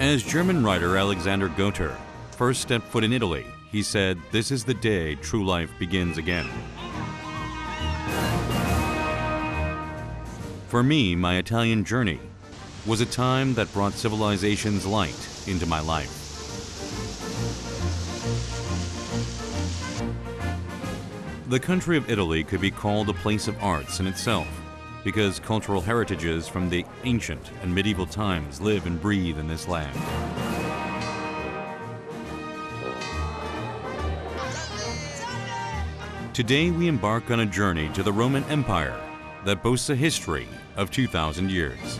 As German writer Alexander Goethe first stepped foot in Italy, he said, "This is the day true life begins again." For me, my Italian journey was a time that brought civilization's light into my life. The country of Italy could be called a place of arts in itself, because cultural heritages from the ancient and medieval times live and breathe in this land. Today we embark on a journey to the Roman Empire that boasts a history of 2,000 years.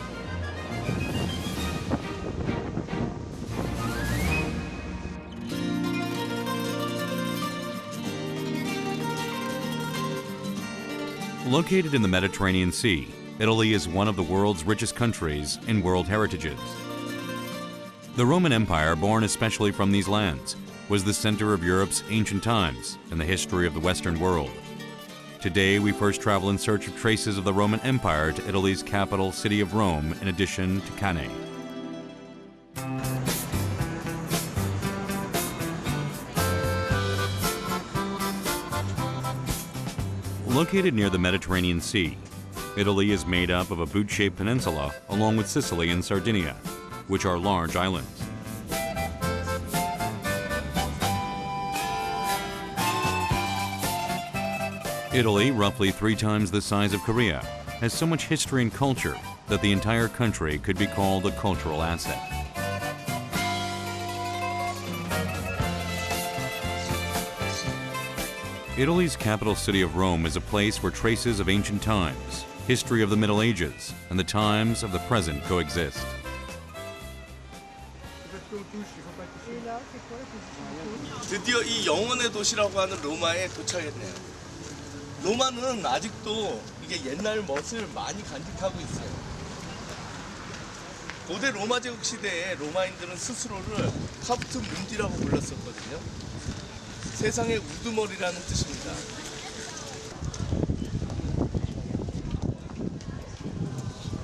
Located in the Mediterranean Sea, Italy is one of the world's richest countries in world heritages. The Roman Empire, born especially from these lands, was the center of Europe's ancient times and the history of the Western world. Today, we first travel in search of traces of the Roman Empire to Italy's capital city of Rome, in addition to Cannae. Located near the Mediterranean Sea, Italy is made up of a boot-shaped peninsula along with Sicily and Sardinia, which are large islands. Italy, roughly 3 times the size of Korea, has so much history and culture that the entire country could be called a cultural asset. Italy's capital city of Rome is a place where traces of ancient times, history of the Middle Ages, and the times of the present coexist. 드디어 이 영혼의 도시라고 하는 로마에 도착했네요. 로마는 아직도 이게 옛날 멋을 많이 간직하고 있어요. 고대 로마 제국 시대에 로마인들은 스스로를 카프트 문디라고 불렀었거든요. 세상의 우두머리라는 뜻입니다.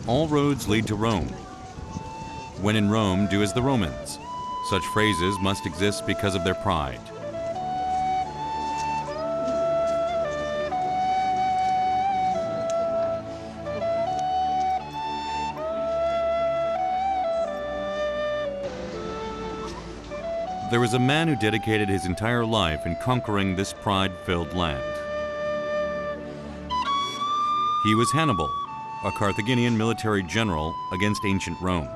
All roads lead to Rome. When in Rome, do as the Romans. Such phrases must exist because of their pride. There was a man who dedicated his entire life in conquering this pride-filled land. He was Hannibal, a Carthaginian military general against ancient Rome.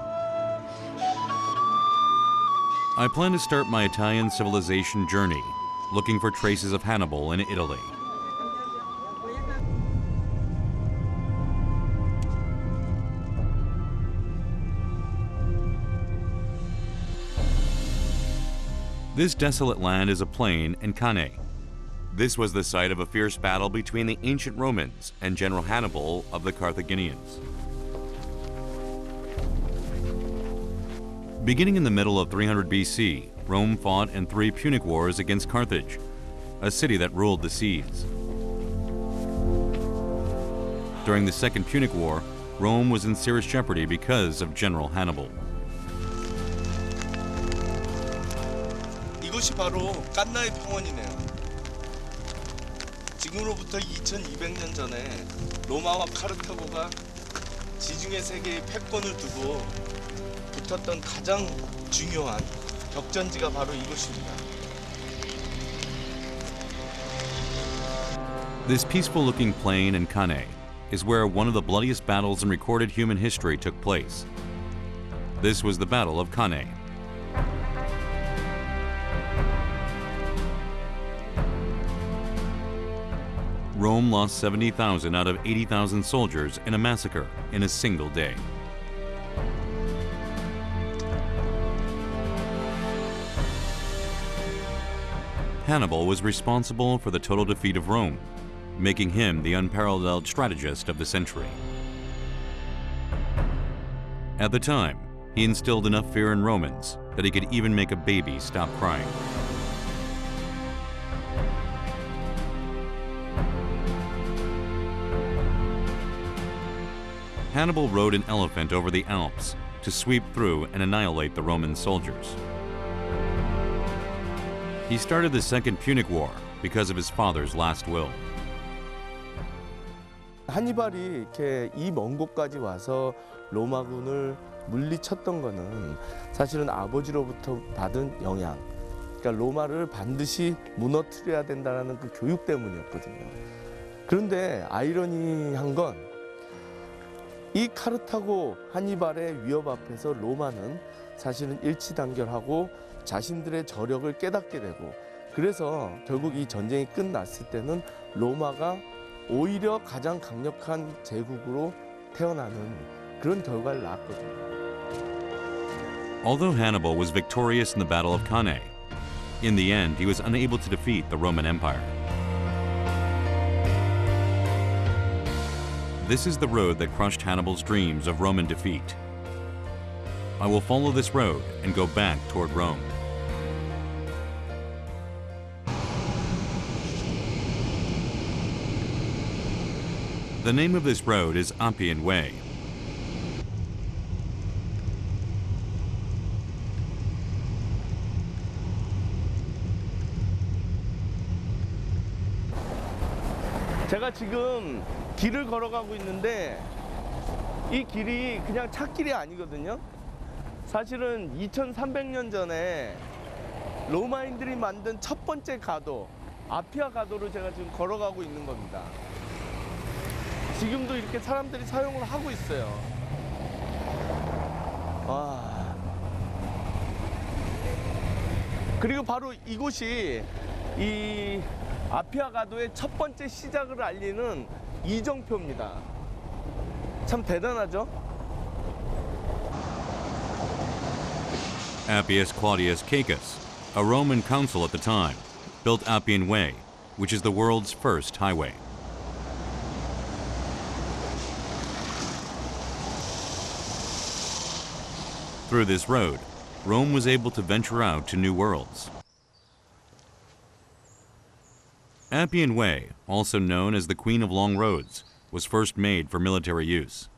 I plan to start my Italian civilization journey looking for traces of Hannibal in Italy. This desolate land is a plain in Cannae. This was the site of a fierce battle between the ancient Romans and General Hannibal of the Carthaginians. Beginning in the middle of 300 BC, Rome fought in 3 Punic Wars against Carthage, a city that ruled the seas. During the Second Punic War, Rome was in serious jeopardy because of General Hannibal. 이것이 바로 깐나의 평원이네요. 지금으로부터 2200년 전에 로마와 카르타고가 지중해 세계의 패권을 두고 붙었던 가장 중요한 격전지가 바로 이곳입니다. This peaceful-looking plain in Cannae is where one of the bloodiest battles in recorded human history took place. This was the Battle of Cannae. Rome lost 70,000 out of 80,000 soldiers in a massacre in a single day. Hannibal was responsible for the total defeat of Rome, making him the unparalleled strategist of the century. At the time, he instilled enough fear in Romans that he could even make a baby stop crying. Hannibal rode an elephant over the Alps to sweep through and annihilate the Roman soldiers. He started the Second Punic War because of his father's last will. 한니발이 이렇게 이 먼 곳까지 와서 로마군을 물리쳤던 거는 사실은 아버지로부터 받은 영향, 그러니까 로마를 반드시 무너뜨려야 된다는 그 교육 때문이었거든요. 그런데 아이러니한 건 이 카르타고 한니발의 위협 앞에서 로마는 사실은 일치단결하고 자신들의 저력을 깨닫게 되고, 그래서 결국 이 전쟁이 끝났을 때는 로마가 오히려 가장 강력한 제국으로 태어나는 그런 결과를 낳았거든요. Although Hannibal was victorious in the Battle of Cannae, in the end he was unable to defeat the Roman Empire. This is the road that crushed Hannibal's dreams of Roman defeat. I will follow this road and go back toward Rome. The name of this road is Appian Way. 제가 지금 길을 걸어가고 있는데 이 길이 그냥 찻길이 아니거든요. 사실은 2300년 전에 로마인들이 만든 첫 번째 가도, 아피아 가도를 제가 지금 걸어가고 있는 겁니다. 지금도 이렇게 사람들이 사용을 하고 있어요. 와. 그리고 바로 이곳이 이 아피아 가도의 첫 번째 시작을 알리는 이정표입니다. 참 대단하죠? Appius Claudius Caecus, a Roman consul at the time, built Appian Way, which is the world's first highway. Through this road, Rome was able to venture out to new worlds. Appian Way, also known as the Queen of Long Roads, was first made for military use.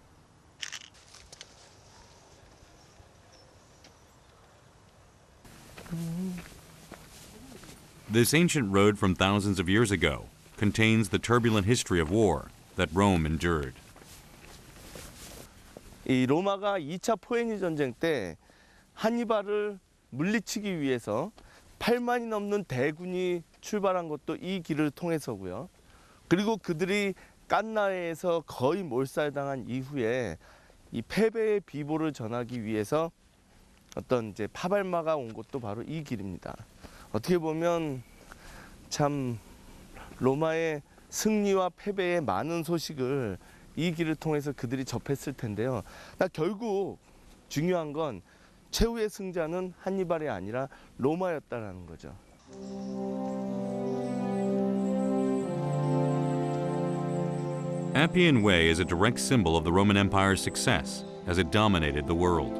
This ancient road from thousands of years ago contains the turbulent history of war that Rome endured. 이 로마가 2차 포에니 전쟁 때 한니발을 물리치기 위해서 8만이 넘는 대군이 출발한 것도 이 길을 통해서고요. 그리고 그들이 깐나에에서 거의 몰살당한 이후에 이 패배의 비보를 전하기 위해서 어떤 이제 파발마가 온 곳도 바로 이 길입니다. 어떻게 보면 참 로마의 승리와 패배의 많은 소식을 이 길을 통해서 그들이 접했을 텐데요. 결국 중요한 건 최후의 승자는 한니발이 아니라 로마였다라는 거죠. Appian Way is a direct symbol of the Roman Empire's success as it dominated the world.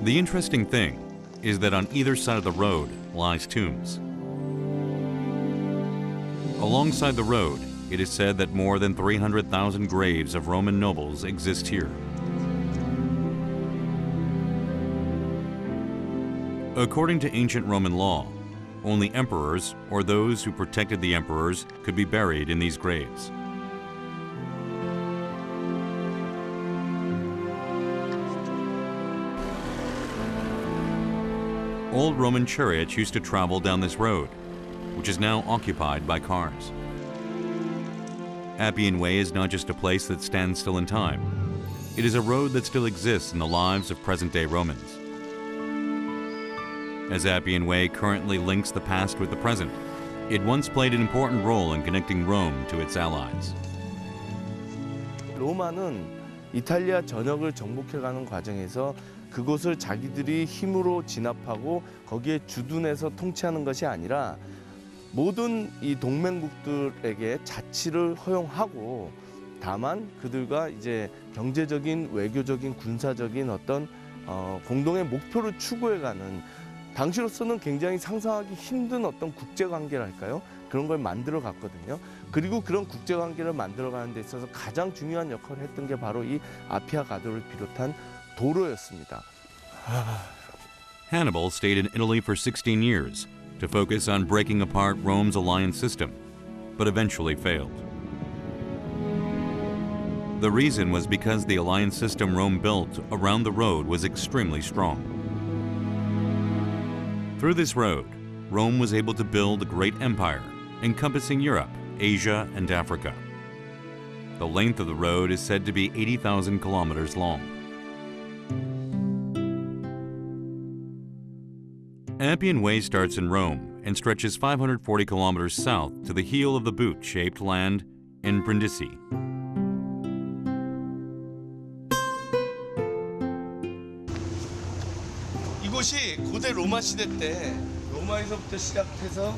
The interesting thing is that on either side of the road lies tombs. Alongside the road, it is said that more than 300,000 graves of Roman nobles exist here. According to ancient Roman law, only emperors or those who protected the emperors could be buried in these graves. Old Roman chariots used to travel down this road, which is now occupied by cars. Appian Way is not just a place that stands still in time. It is a road that still exists in the lives of present-day Romans. As Appian Way currently links the past with the present, it once played an important role in connecting Rome to its allies. 로마는 이탈리아 전역을 정복해가는 과정에서 그곳을 자기들이 힘으로 진압하고 거기에 주둔해서 통치하는 것이 아니라 모든 이 동맹국들에게 자치를 허용하고 다만 그들과 이제 경제적인, 외교적인, 군사적인 어떤 공동의 목표를 추구해가는 당시로서는 굉장히 상상하기 힘든 어떤 국제관계랄까요? 그런 걸 만들어 갔거든요. 그리고 그런 국제 관계를 만들어 가는 데 있어서 가장 중요한 역할을 했던 게 바로 이 아피아 가도를 비롯한 도로였습니다. Hannibal stayed in Italy for 16 years to focus on breaking apart Rome's alliance system, but eventually failed. The reason was because the alliance system Rome built around the road was extremely strong. Through this road, Rome was able to build a great empire encompassing Europe, Asia, and Africa. The length of the road is said to be 80,000 kilometers long. Appian Way starts in Rome and stretches 540 kilometers south to the heel of the boot-shaped land in Brindisi. 이곳이 고대 로마 시대 때 로마에서부터 시작해서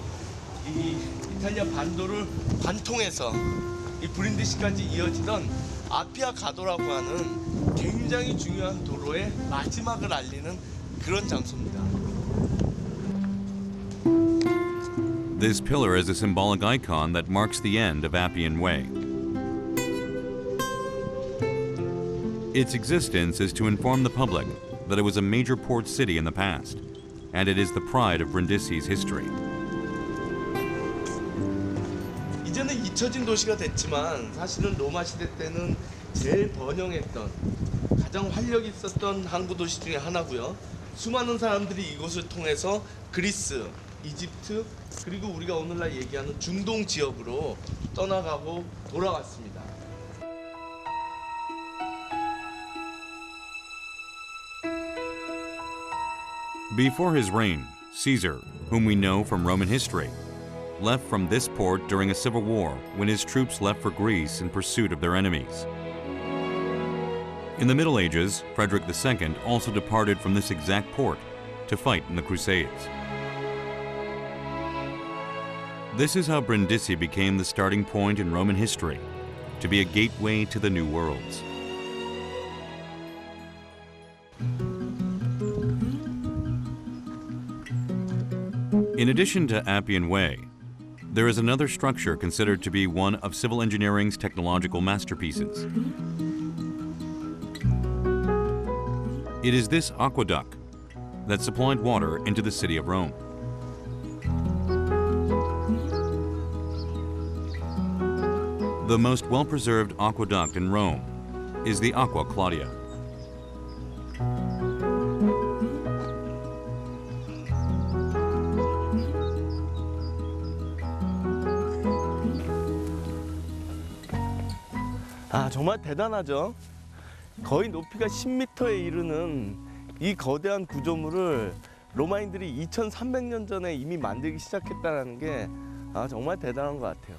이 이탈리아 반도를 관통해서 이 브린디시까지 이어지던 아피아 가도라고 하는 굉장히 중요한 도로의 마지막을 알리는 그런 장소입니다. This pillar is a symbolic icon that marks the end of Appian Way. Its existence is to inform the public that it was a major port city in the past, and it is the pride of Brindisi's history. 이제는 잊혀진 도시가 됐지만 사실은 로마 시대 때는 제일 번영했던 가장 활력 있었던 항구 도시 중에 하나고요. 수많은 사람들이 이곳을 통해서 그리스, 이집트 그리고 우리가 오늘날 얘기하는 중동 지역으로 떠나가고 돌아왔습니다. Before his reign, Caesar, whom we know from Roman history, left from this port during a civil war when his troops left for Greece in pursuit of their enemies. In the Middle Ages, Frederick II also departed from this exact port to fight in the Crusades. This is how Brindisi became the starting point in Roman history, to be a gateway to the new worlds. In addition to Appian Way, there is another structure considered to be one of civil engineering's technological masterpieces. It is this aqueduct that supplied water into the city of Rome. The most well-preserved aqueduct in Rome is the Aqua Claudia. 아, 정말 대단하죠. 거의 높이가 10m에 이르는 이 거대한 구조물을 로마인들이 2300년 전에 이미 만들기 시작했다는 게 정말 대단한 것 같아요.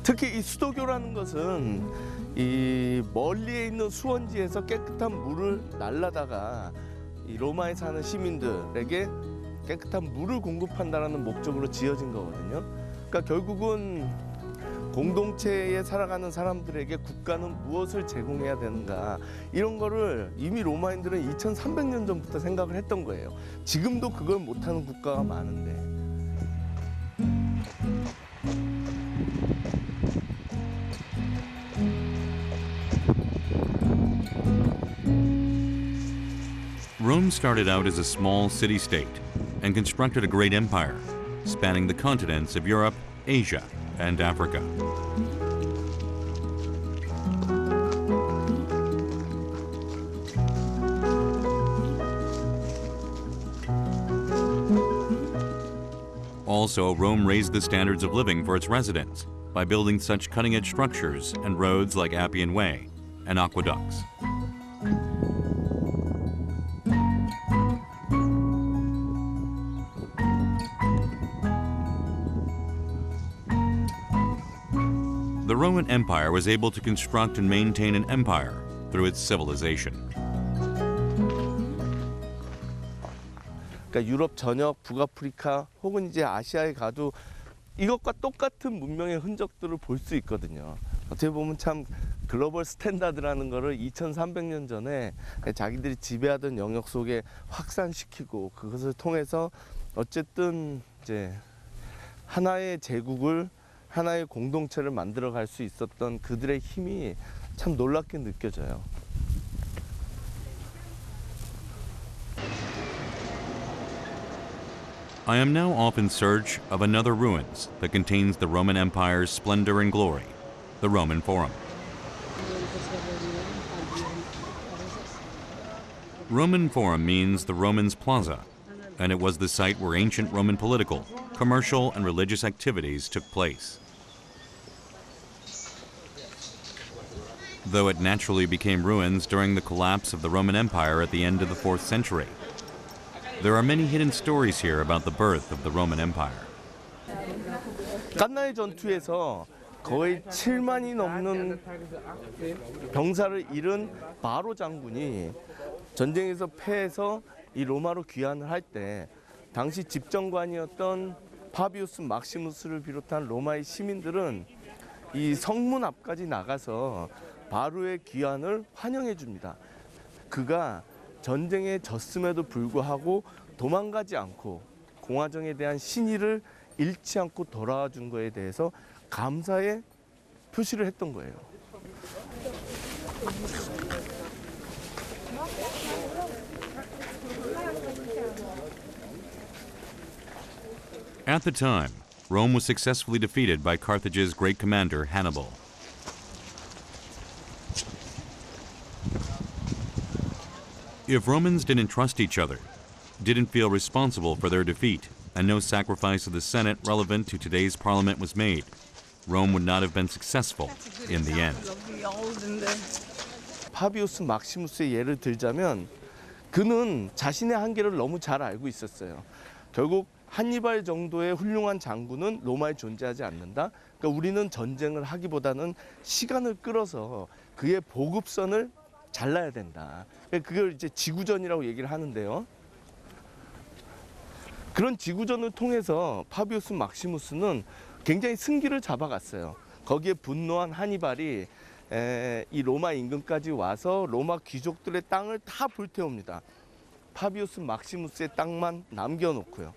특히 이 수도교라는 것은 이 멀리에 있는 수원지에서 깨끗한 물을 날라다가 이 로마에 사는 시민들에게 깨끗한 물을 공급한다는 목적으로 지어진 거거든요. 그러니까 결국은 공동체에 살아가는 사람들에게 국가는 무엇을 제공해야 되는가, 이런 거를 이미 로마인들은 2300년 전부터 생각을 했던 거예요. 지금도 그걸 못하는 국가가 많은데. Rome started out as a small city-state and constructed a great empire, spanning the continents of Europe, Asia, and Africa. Also, Rome raised the standards of living for its residents by building such cutting-edge structures and roads like Appian Way and aqueducts. The Roman Empire was able to construct and maintain an empire through its civilization. 그러니까 유럽 전역, 북아프리카 혹은 이제 아시아에 가도 이것과 똑같은 문명의 흔적들을 볼 수 있거든요. 어떻게 보면 참 글로벌 스탠다드라는 거를 2300년 전에 자기들이 지배하던 영역 속에 확산시키고 그것을 통해서 어쨌든 이제 하나의 제국을 하나의 공동체를 만들어 갈 수 있었던 그들의 힘이 참 놀랍게 느껴져요. I am now off in search of another ruins that contains the Roman Empire's splendor and glory, the Roman Forum. Roman Forum means the Romans' plaza, and it was the site where ancient Roman political, commercial, and religious activities took place. Though it naturally became ruins during the collapse of the Roman Empire at the end of the 4th century, there are many hidden stories here about the birth of the Roman Empire. 깐나의 전투에서 거의 7만이 넘는 병사를 잃은 바로 장군이 전쟁에서 패해서 이 로마로 귀환을 할 때 당시 집정관이었던 파비우스 막시무스를 비롯한 로마의 시민들은 이 성문 앞까지 나가서 바로의 귀환을 환영해 줍니다. 그가 전쟁에 졌음에도 불구하고 도망가지 않고 공화정에 대한 신의를 잃지 않고 돌아와 준 거에 대해서 감사의 표시를 했던 거예요. At the time, Rome was successfully defeated by Carthage's great commander, Hannibal. If Romans didn't trust each other, didn't feel responsible for their defeat, and no sacrifice of the Senate relevant to today's parliament was made, Rome would not have been successful in the end. 파비우스 막시무스의 예를 들자면 그는 자신의 한계를 너무 잘 알고 있었어요. 결국 한니발 정도의 훌륭한 장군은 로마에 존재하지 않는다. 그러니까 우리는 전쟁을 하기보다는 시간을 끌어서 그의 보급선을 잘라야 된다. 그걸 이제 지구전이라고 얘기를 하는데요. 그런 지구전을 통해서 파비우스 막시무스는 굉장히 승기를 잡아갔어요. 거기에 분노한 하니발이 이 로마 인근까지 와서 로마 귀족들의 땅을 다 불태웁니다. 파비우스 막시무스의 땅만 남겨놓고요.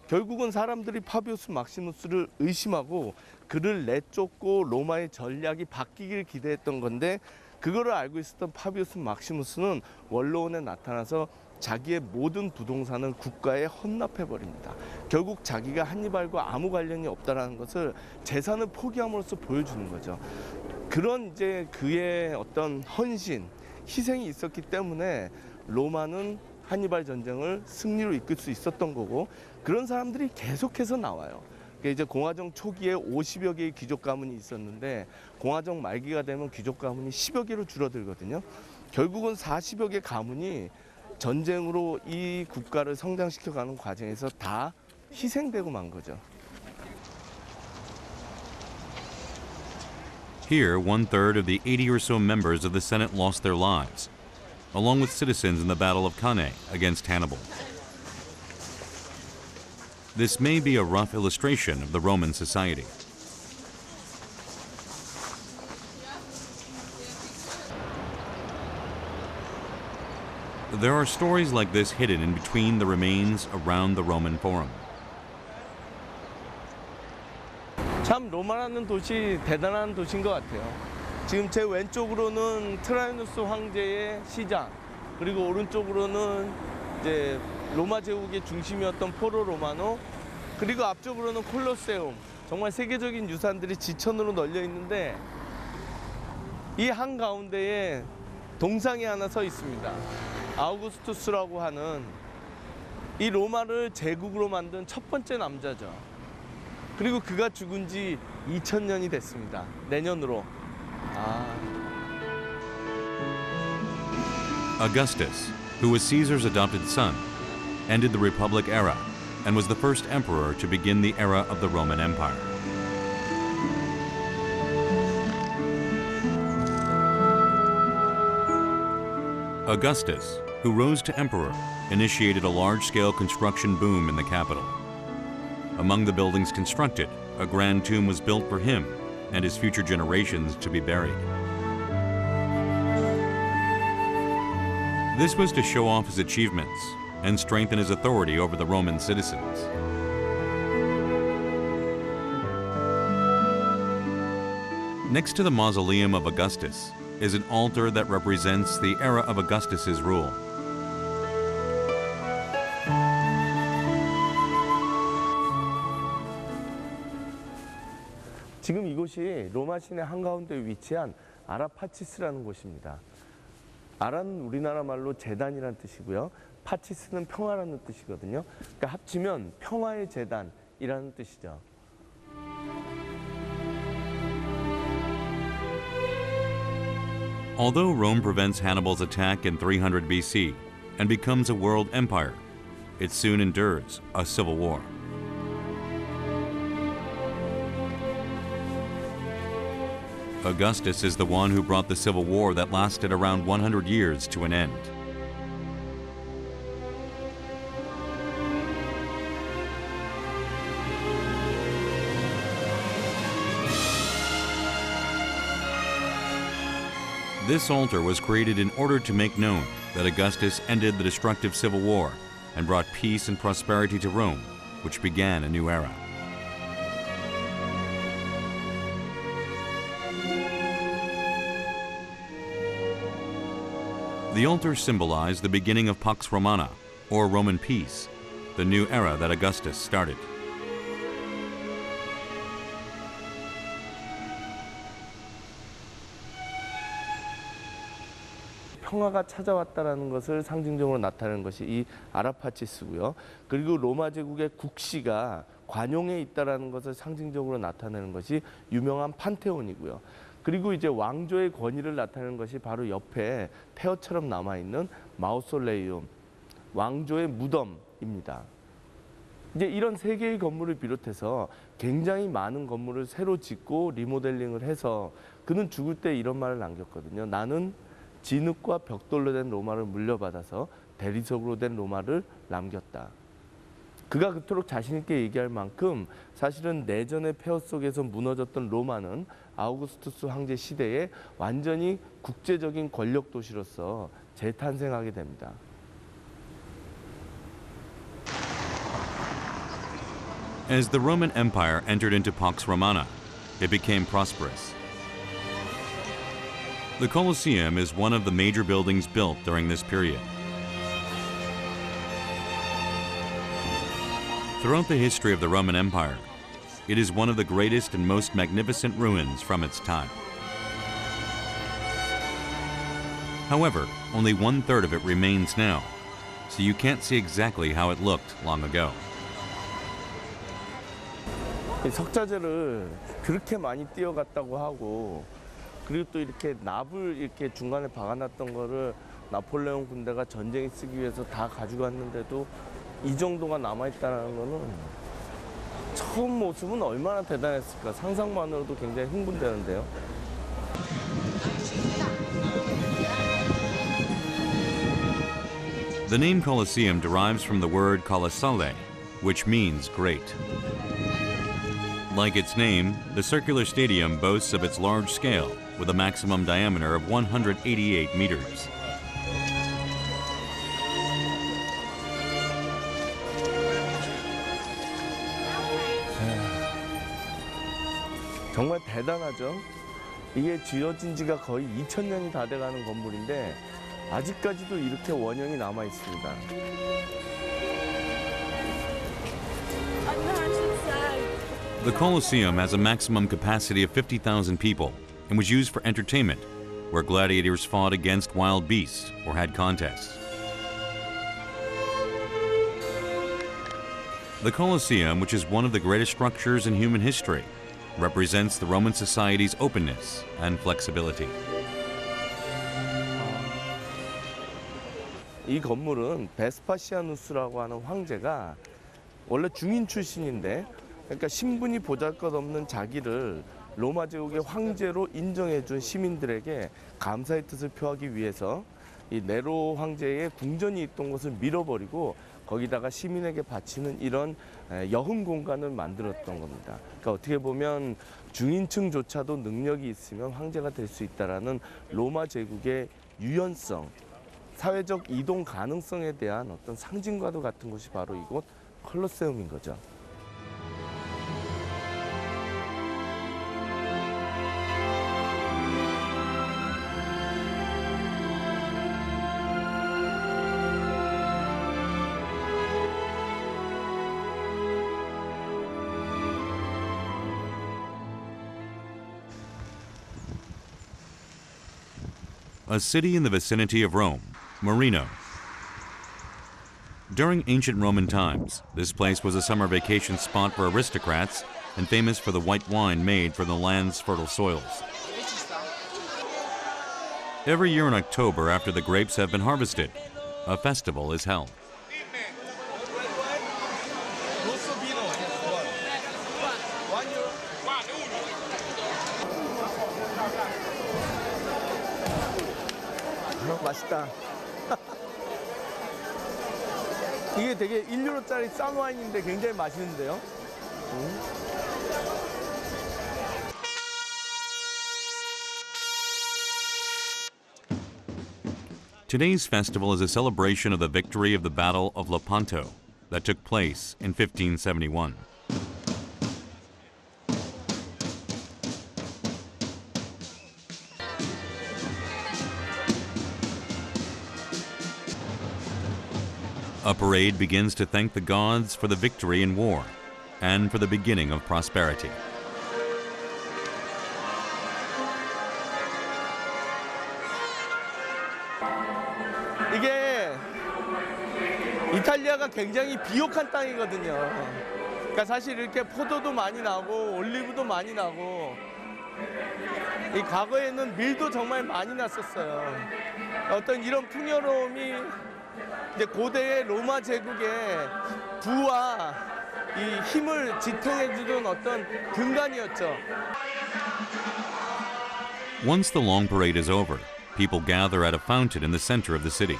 결국은 사람들이 파비우스 막시무스를 의심하고 그를 내쫓고 로마의 전략이 바뀌길 기대했던 건데 그거를 알고 있었던 파비우스 막시무스는 원로원에 나타나서 자기의 모든 부동산을 국가에 헌납해버립니다. 결국 자기가 한니발과 아무 관련이 없다는 것을 재산을 포기함으로써 보여주는 거죠. 그런 이제 그의 어떤 헌신, 희생이 있었기 때문에 로마는 한니발 전쟁을 승리로 이끌 수 있었던 거고 그런 사람들이 계속해서 나와요. 이제 공화정 초기에 50여 개의 귀족 가문이 있었는데 공화정 말기가 되면 귀족 가문이 10여 개로 줄어들거든요. 결국은 40여 개 가문이 전쟁으로 이 국가를 성장시켜가는 과정에서 다 희생되고 만 거죠. Here, 1/3 of the 80 or so members of the Senate lost their lives, along with citizens in the Battle of Cannae against Hannibal. This may be a rough illustration of the Roman society. There are stories like this hidden in between the remains around the Roman Forum. 참 로마라는 도시 대단한 도시인 것 같아요. 지금 제 왼쪽으로는 트라이누스 황제의 시장, 그리고 오른쪽으로는 이제 로마 제국의 중심이었던 포로 로마노, 그리고 앞쪽으로는 콜로세움. 정말 세계적인 유산들이 지천으로 널려 있는데 이 한가운데에 동상이 하나 서 있습니다. 아우구스투스라고 하는 이 로마를 제국으로 만든 첫 번째 남자죠. 그리고 그가 죽은 지 2000년이 됐습니다. 내년으로. Augustus, who was Caesar's adopted son, ended the Republic era and was the first emperor to begin the era of the Roman Empire. Augustus, who rose to emperor, initiated a large-scale construction boom in the capital. Among the buildings constructed, a grand tomb was built for him and his future generations to be buried. This was to show off his achievements and strengthen his authority over the Roman citizens. Next to the mausoleum of Augustus is an altar that represents the era of Augustus's rule. 지금 이곳이 로마 시내 한가운데 위치한 아라파치스라는 곳입니다. 아라는 우리나라 말로 재단이라는 뜻이고요. 파치스는 평화라는 뜻이거든요. 그러니까 합치면 평화의 재단이라는 뜻이죠. Although Rome prevents Hannibal's attack in 300 BC and becomes a world empire, it soon endures a civil war. Augustus is the one who brought the civil war that lasted around 100 years to an end. This altar was created in order to make known that Augustus ended the destructive civil war and brought peace and prosperity to Rome, which began a new era. The altar symbolized the beginning of Pax Romana, or Roman peace, the new era that Augustus started. 평화가 찾아왔다는 것을 상징적으로 나타내는 것이 이 아라파치스고요. 그리고 로마 제국의 국시가 관용에 있다는 것을 상징적으로 나타내는 것이 유명한 판테온이고요. 그리고 이제 왕조의 권위를 나타내는 것이 바로 옆에 폐허처럼 남아있는 마우솔레이움, 왕조의 무덤입니다. 이제 이런 세 개의 건물을 비롯해서 굉장히 많은 건물을 새로 짓고 리모델링을 해서 그는 죽을 때 이런 말을 남겼거든요. 나는 진흙과 벽돌로 된 로마를 물려받아서 대리석으로 된 로마를 남겼다. 그가 그토록 자신 있게 얘기할 만큼 사실은 내전의 폐허 속에서 무너졌던 로마는 아우구스투스 황제 시대에 완전히 국제적인 권력 도시로서 재탄생하게 됩니다. As the Roman Empire entered into Pax Romana, it became prosperous. The Colosseum is one of the major buildings built during this period. Throughout the history of the Roman Empire, it is one of the greatest and most magnificent ruins from its time. However, only 1/3 of it remains now, so you can't see exactly how it looked long ago. 이 석자재를 그렇게 많이 띄어갔다고 하고 그리고 또 이렇게 납을 이렇게 중간에 박아놨던 거를 나폴레옹 군대가 전쟁에 쓰기 위해서 다 가져갔는데도 이 정도가 남아있다는 거는 처음 모습은 얼마나 대단했을까 상상만으로도 굉장히 흥분되는데요. The name Colosseum derives from the word colossale, which means great. Like its name, the circular stadium boasts of its large scale with a maximum diameter of 188 meters. 정말 대단하죠. 이게 지어진 지가 거의 2000년이 다 돼가는 건물인데 아직까지도 이렇게 원형이 남아 있습니다. The Colosseum has a maximum capacity of 50,000 people and was used for entertainment, where gladiators fought against wild beasts or had contests. The Colosseum, which is one of the greatest structures in human history, represents the Roman society's openness and flexibility. 이 건물은 베스파시아누스라고 하는 황제가 원래 중인 출신인데 그러니까 신분이 보잘것없는 자기를 로마 제국의 황제로 인정해준 시민들에게 감사의 뜻을 표하기 위해서 이 네로 황제의 궁전이 있던 곳을 밀어버리고 거기다가 시민에게 바치는 이런 여흥 공간을 만들었던 겁니다. 그러니까 어떻게 보면 중인층조차도 능력이 있으면 황제가 될 수 있다라는 로마 제국의 유연성, 사회적 이동 가능성에 대한 어떤 상징과도 같은 곳이 바로 이곳 콜로세움인 거죠. a city in the vicinity of Rome, Marino. During ancient Roman times, this place was a summer vacation spot for aristocrats and famous for the white wine made from the land's fertile soils. Every year in October, after the grapes have been harvested, a festival is held. 맛있다. 이게 되게 1유로짜리 싼 와인인데 굉장히 맛있는데요. Today's festival is a celebration of the victory of the Battle of Lepanto that took place in 1571. A parade begins to thank the gods for the victory in war and for the beginning of prosperity. 이게 이탈리아가 굉장히 비옥한 땅이거든요. 그러니까 사실 이렇게 포도도 많이 나고 올리브도 많이 나고 이 과거에는 밀도 정말 많이 났었어요. 어떤 이런 풍요로움이 이제 고대의 로마 제국의 부와 이 힘을 지탱해주던 어떤 근간이었죠. Once the long parade is over, people gather at a fountain in the center of the city.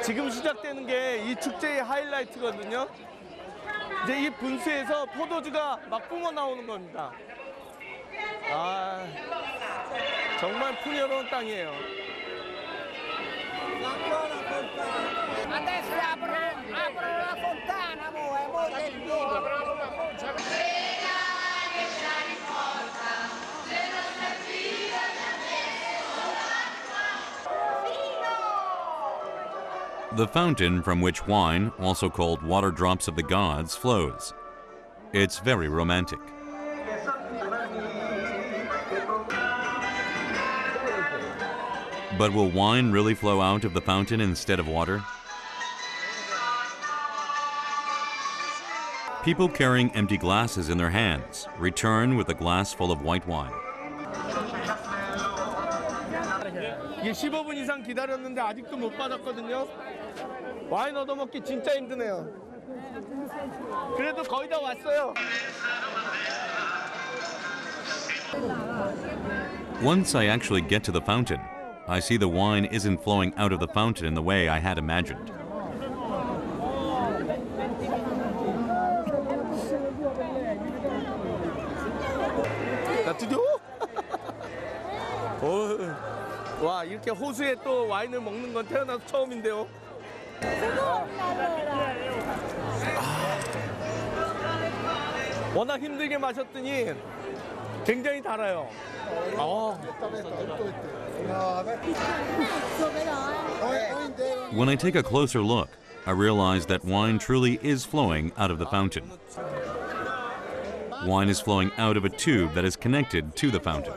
지금 시작되는 게 이 축제의 하이라이트거든요. 이제 이 분수에서 포도주가 막 뿜어 나오는 겁니다. 아, 정말 풍요로운 땅이에요. Adesso aprono la fontana, mo, è molto il vino. The fountain from which wine, also called water drops of the gods, flows. It's very romantic. But will wine really flow out of the fountain instead of water? People carrying empty glasses in their hands return with a glass full of white wine. 이게 15분 이상 기다렸는데 아직도 못 받았거든요. 와인 얻어먹기 진짜 힘드네요. 그래도 거의 다 왔어요. Once I actually get to the fountain, I see the wine isn't flowing out of the fountain in the way I had imagined. 나 드디어 와, 이렇게 호수에 또 와인을 먹는 건 태어나서 처음인데요. 워낙 힘들게 마셨더니 굉장히 달아요. When I take a closer look, I realize that wine truly is flowing out of the fountain. Wine is flowing out of a tube that is connected to the fountain.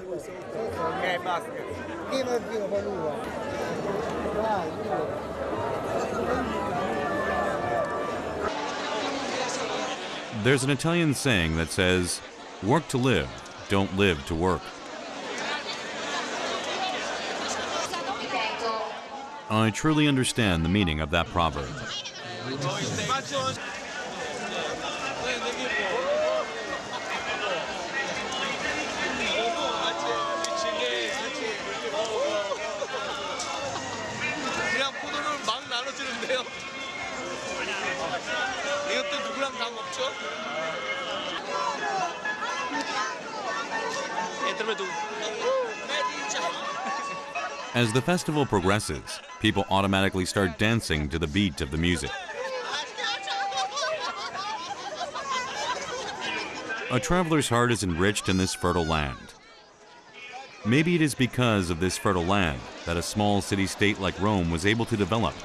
There's an Italian saying that says, "Work to live, don't live to work." I truly understand the meaning of that proverb. 그냥 포도를 막 나눠주는데요. 이것도 누구랑 다 먹죠? As the festival progresses, people automatically start dancing to the beat of the music. A traveler's heart is enriched in this fertile land. Maybe it is because of this fertile land that a small city-state like Rome was able to develop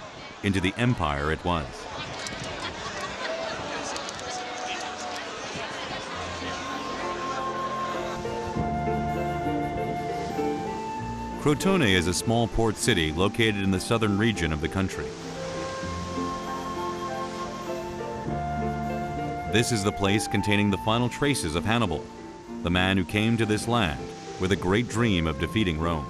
into the empire it was. Crotone is a small port city located in the southern region of the country. This is the place containing the final traces of Hannibal, the man who came to this land with a great dream of defeating Rome.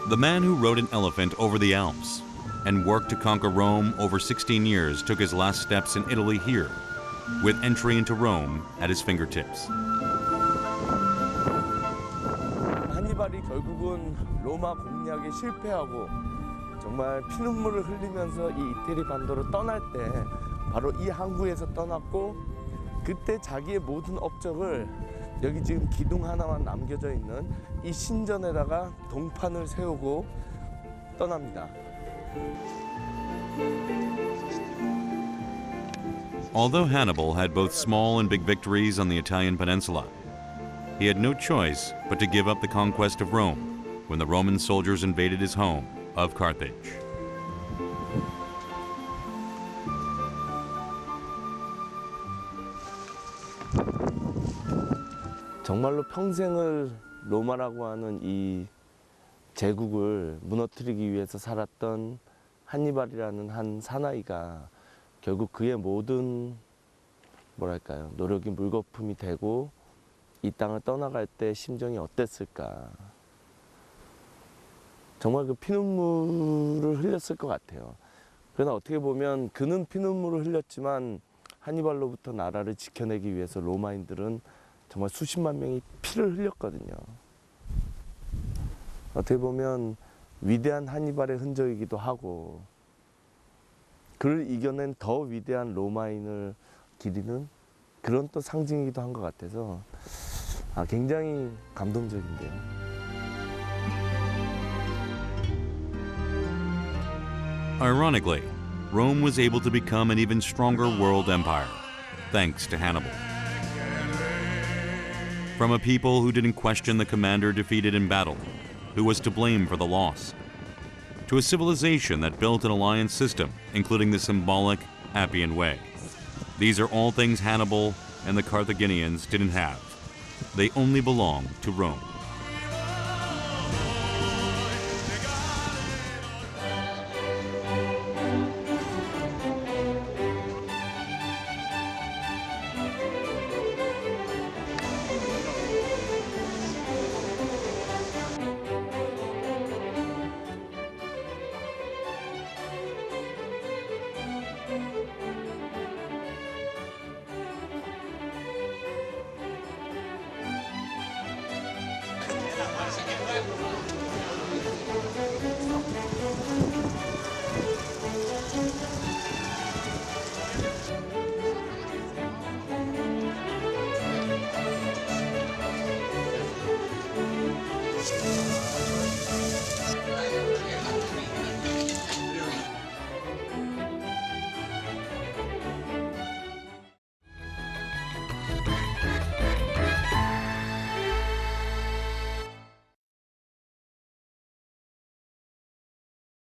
The man who rode an elephant over the Alps and worked to conquer Rome over 16 years took his last steps in Italy here, with entry into Rome at his fingertips. 한니발이 결국은 로마 공략에 실패하고 정말 피눈물을 흘리면서 이 이태리 반도를 떠날 때 바로 이 항구에서 떠났고, 그때 자기의 모든 업적을 여기 지금 기둥 하나만 남겨져 있는 이 신전에다가 동판을 세우고 떠납니다. Although Hannibal had both small and big victories on the Italian peninsula, he had no choice but to give up the conquest of Rome when the Roman soldiers invaded his home of Carthage. 정말로 평생을 로마라고 하는 이 제국을 무너뜨리기 위해서 살았던 한니발이라는 한 사나이가 결국 그의 모든 뭐랄까요, 노력이 물거품이 되고 이 땅을 떠나갈 때 심정이 어땠을까. 정말 그 피눈물을 흘렸을 것 같아요. 그러나 어떻게 보면 그는 피눈물을 흘렸지만 한니발로부터 나라를 지켜내기 위해서 로마인들은 정말 수십만 명이 피를 흘렸거든요. 어떻게 보면 위대한 한니발의 흔적이기도 하고, 그를 이겨낸 더 위대한 로마인을 기리는 그런 또 상징이기도 한 것 같아서 굉장히 감동적인데요. Ironically, Rome was able to become an even stronger world empire, thanks to Hannibal. From a people who didn't question the commander defeated in battle, who was to blame for the loss, to a civilization that built an alliance system, including the symbolic Appian Way. These are all things Hannibal and the Carthaginians didn't have. They only belonged to Rome.